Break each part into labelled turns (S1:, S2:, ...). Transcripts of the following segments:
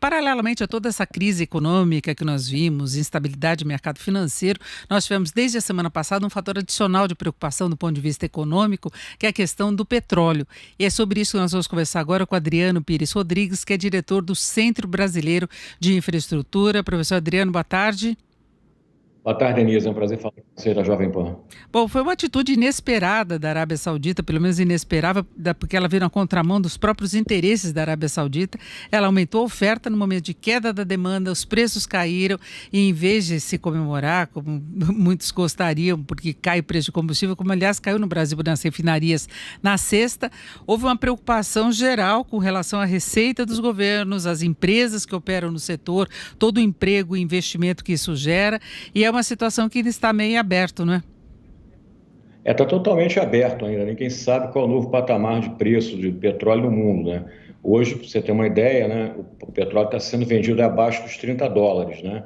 S1: paralelamente a toda essa crise econômica que nós vimos, instabilidade do mercado financeiro, nós tivemos desde a semana passada um fator adicional de preocupação do ponto de vista econômico, que é a questão do petróleo. E é sobre isso que nós vamos conversar agora com Adriano Pires Rodrigues, que é diretor do Centro Brasileiro de Infraestrutura. Professor Adriano, boa tarde.
S2: Boa tarde, Denise. É um prazer falar com você da Jovem Pan.
S1: Bom, foi uma atitude inesperada da Arábia Saudita, pelo menos inesperável, porque ela veio na contramão dos próprios interesses da Arábia Saudita. Ela aumentou a oferta no momento de queda da demanda, os preços caíram e, em vez de se comemorar, como muitos gostariam, porque cai o preço de combustível, como aliás caiu no Brasil nas refinarias na sexta, houve uma preocupação geral com relação à receita dos governos, às empresas que operam no setor, todo o emprego e investimento que isso gera, e é uma situação que ainda está meio aberto, não é?
S2: Está totalmente aberto ainda. Ninguém sabe qual é o novo patamar de preço de petróleo no mundo, né? Hoje, para você ter uma ideia, né, o petróleo está sendo vendido abaixo dos $30, né?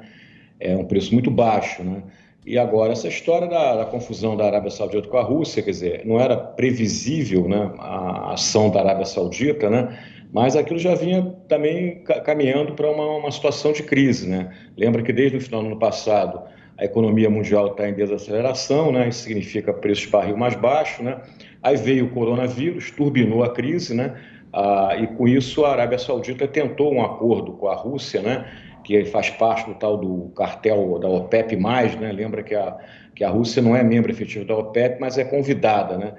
S2: É um preço muito baixo, né? E agora, essa história da confusão da Arábia Saudita com a Rússia, quer dizer, não era previsível, né, a ação da Arábia Saudita, né? Mas aquilo já vinha também caminhando para uma situação de crise, né? Lembra que desde o final do ano passado a economia mundial está em desaceleração, né? Isso significa preços de barril mais baixos, né? Aí veio o coronavírus, turbinou a crise, né? E com isso a Arábia Saudita tentou um acordo com a Rússia, né? Que faz parte do tal do cartel da OPEP+, né? Lembra que a Rússia não é membro efetivo da OPEP, mas é convidada, né?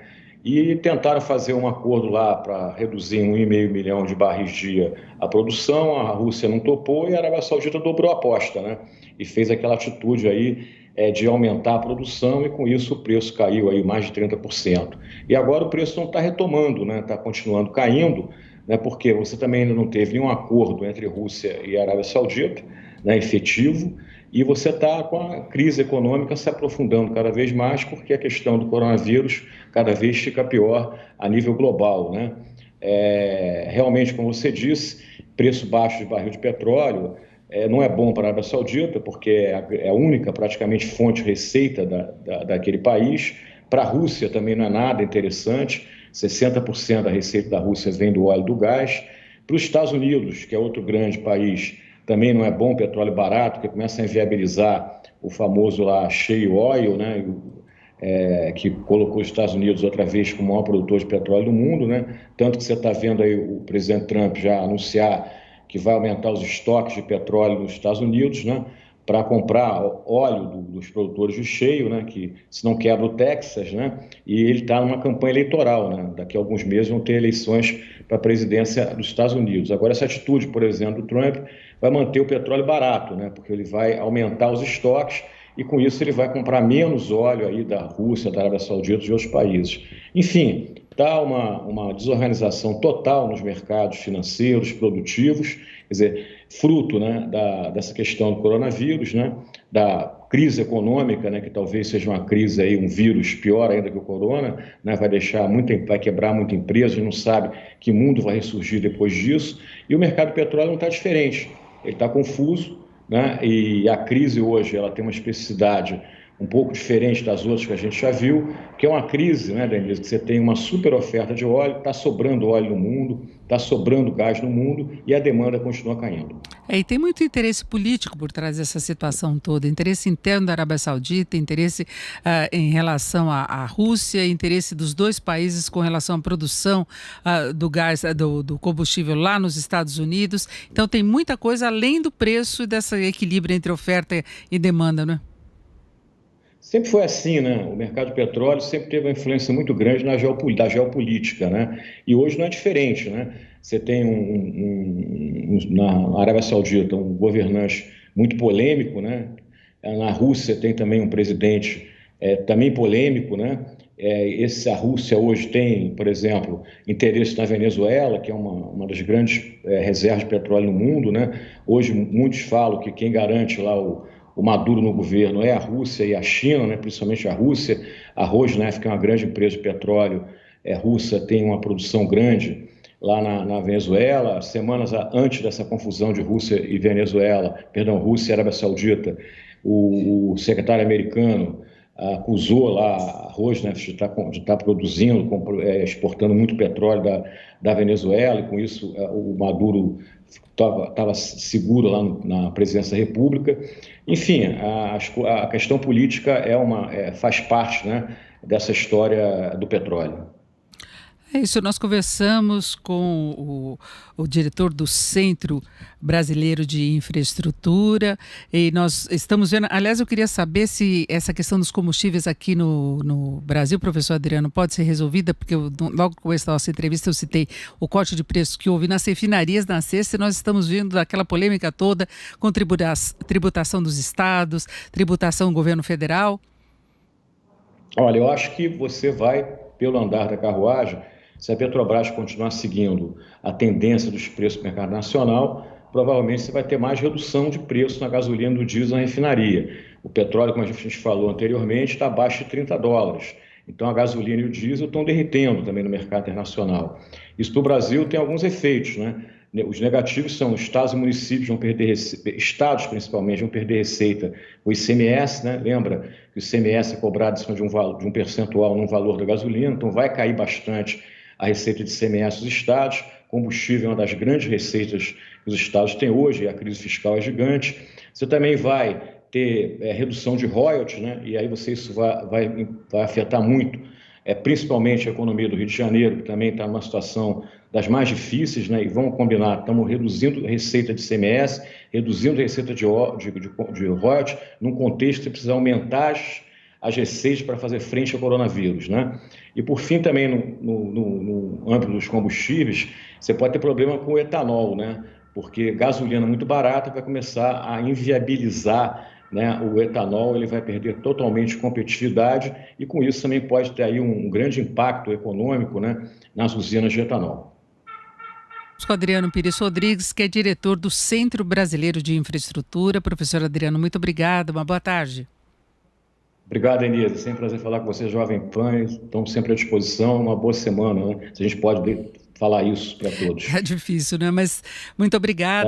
S2: E tentaram fazer um acordo lá para reduzir em 1,5 milhão de barris dia a produção. A Rússia não topou e a Arábia Saudita dobrou a aposta, né? E fez aquela atitude aí de aumentar a produção e com isso o preço caiu aí mais de 30%. E agora o preço não está retomando, né? Está continuando caindo, né? Porque você também ainda não teve nenhum acordo entre Rússia e Arábia Saudita, né, efetivo, e você está com a crise econômica se aprofundando cada vez mais porque a questão do coronavírus cada vez fica pior a nível global, né? Realmente, como você disse, preço baixo de barril de petróleo não é bom para a Arábia Saudita, porque é a única praticamente fonte de receita daquele país. Para a Rússia também não é nada interessante, 60% da receita da Rússia vem do óleo e do gás. Para os Estados Unidos, que é outro grande país, também não é bom petróleo barato, que começa a inviabilizar o famoso lá shale oil, né? Que colocou os Estados Unidos outra vez como o maior produtor de petróleo do mundo, né? Tanto que você está vendo aí o presidente Trump já anunciar que vai aumentar os estoques de petróleo nos Estados Unidos, né? Para comprar óleo dos produtores de shale, né? Que se não quebra o Texas, né? E ele está numa campanha eleitoral, né? Daqui a alguns meses vão ter eleições para a presidência dos Estados Unidos. Agora, essa atitude, por exemplo, do Trump vai manter o petróleo barato, né? Porque ele vai aumentar os estoques e com isso ele vai comprar menos óleo aí da Rússia, da Arábia Saudita e de outros países. Enfim, está uma desorganização total nos mercados financeiros, produtivos, quer dizer, fruto, né, dessa questão do coronavírus, né, da crise econômica, né, que talvez seja uma crise aí, um vírus pior ainda que o corona, né, vai quebrar muita empresa, a gente não sabe que mundo vai ressurgir depois disso, e o mercado de petróleo não está diferente, ele está confuso, né, e a crise hoje ela tem uma especificidade um pouco diferente das outras que a gente já viu, que é uma crise, né, Denise, que você tem uma super oferta de óleo, está sobrando óleo no mundo, está sobrando gás no mundo e a demanda continua caindo.
S1: E tem muito interesse político por trás dessa situação toda, interesse interno da Arábia Saudita, interesse em relação à Rússia, interesse dos dois países com relação à produção do gás, do combustível lá nos Estados Unidos. Então tem muita coisa além do preço e desse equilíbrio entre oferta e demanda, não é?
S2: Sempre foi assim, né? O mercado de petróleo sempre teve uma influência muito grande da geopolítica, né? E hoje não é diferente, né? Você tem na Arábia Saudita um governante muito polêmico, né? Na Rússia tem também um presidente também polêmico, né? A Rússia hoje tem, por exemplo, interesse na Venezuela, que é uma das grandes reservas de petróleo no mundo, né? Hoje muitos falam que quem garante lá o Maduro no governo é a Rússia e a China, né? Principalmente a Rússia. A Rosneft, que é uma grande empresa de petróleo russa, tem uma produção grande lá na Venezuela. Semanas antes dessa confusão de Rússia e Arábia Saudita, o secretário americano acusou lá arroz, né, de estar produzindo, exportando muito petróleo da Venezuela, e com isso o Maduro estava seguro lá na presidência da República. Enfim, a questão política faz parte, né, dessa história do petróleo.
S1: É isso, nós conversamos com o diretor do Centro Brasileiro de Infraestrutura e nós estamos vendo, aliás, eu queria saber se essa questão dos combustíveis aqui no Brasil, professor Adriano, pode ser resolvida, porque logo no começo da nossa entrevista eu citei o corte de preços que houve nas refinarias na sexta e nós estamos vendo daquela polêmica toda com tributação dos estados, tributação do governo federal.
S2: Olha, eu acho que você vai pelo andar da carruagem. Se a Petrobras continuar seguindo a tendência dos preços do mercado nacional, provavelmente você vai ter mais redução de preço na gasolina, do diesel na refinaria. O petróleo, como a gente falou anteriormente, está abaixo de $30. Então a gasolina e o diesel estão derretendo também no mercado internacional. Isso para o Brasil tem alguns efeitos, né? Os negativos são estados e municípios vão perder, estados principalmente vão perder receita. O ICMS, né? Lembra que o ICMS é cobrado em cima de um percentual no valor da gasolina, então vai cair bastante a receita de ICMS dos estados. Combustível é uma das grandes receitas que os estados têm hoje, e a crise fiscal é gigante. Você também vai ter redução de royalties, né? E aí isso vai afetar muito, principalmente a economia do Rio de Janeiro, que também está numa situação das mais difíceis, né? E vamos combinar, estamos reduzindo a receita de ICMS, reduzindo a receita de royalties, num contexto que precisa aumentar as receitas para fazer frente ao coronavírus, né? E por fim também no âmbito dos combustíveis, você pode ter problema com o etanol, né? Porque gasolina muito barata vai começar a inviabilizar, né, o etanol, ele vai perder totalmente competitividade e com isso também pode ter aí um grande impacto econômico, né, nas usinas de etanol.
S1: Com Adriano Pires Rodrigues, que é diretor do Centro Brasileiro de Infraestrutura. Professor Adriano, muito obrigada, uma boa tarde.
S2: Obrigado, Enise. Sempre um prazer falar com você, Jovem Pan. Estamos sempre à disposição. Uma boa semana, né? Se a gente pode falar isso para todos.
S1: É difícil, né? Mas muito obrigada.